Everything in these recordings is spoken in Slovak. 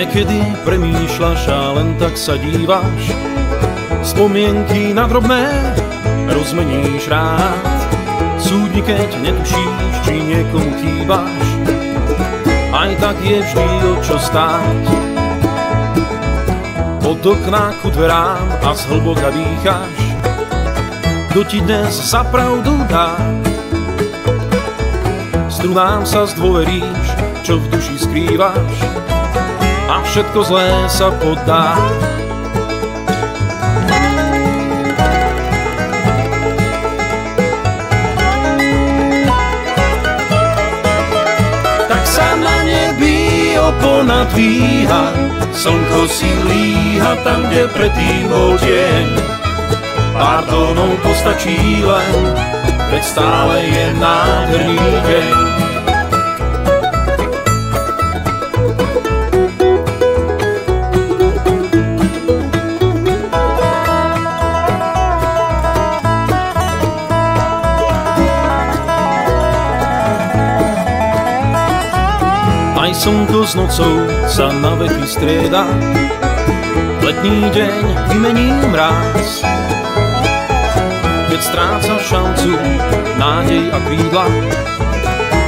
Niekedy premýšľaš a len tak sa díváš, spomienky na drobné rozmeníš rád. Súdni, keď netušíš, či niekomu chýbaš, aj tak je vždy o čo stáť. Od okna ku dverám a zhlboka dýcháš, kto ti dnes za pravdu dá. Strunám sa zdôveríš, čo v duši skrývaš, a všetko zlé sa poddá. Tak sa na nebi opona dvíha, slnko si líha tam, kde predtým bol deň. Pár tónov postačí len, veď stále je nádherný deň. Aj slnko s nocou sa na veky strieda, letný deň vymení mráz. Keď stráca šancu, nádej a krídla,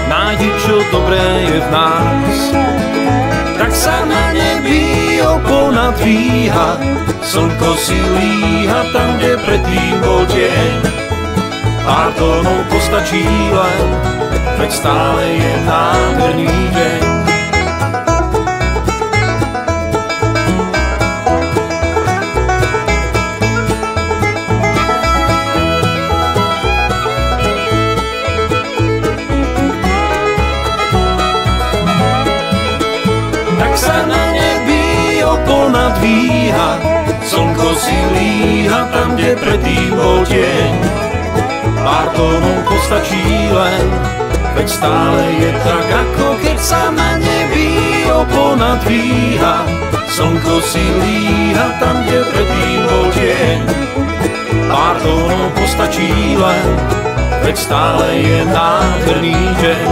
nájdi, čo dobré je v nás. Tak sa na nebi opona dvíha, slnko si líha tam, kde predtým bol deň. Pár tónov postačí len, veď stále je nádherný deň. Sa na nebi opona dvíha, slnko si líha tam, kde predtým bol deň. Pár tónov postačí len, veď stále je tak, ako keď sa na nebi opona dvíha, slnko si líha tam, kde predtým bol deň. Pár tónov postačí len, veď stále je nádherný deň.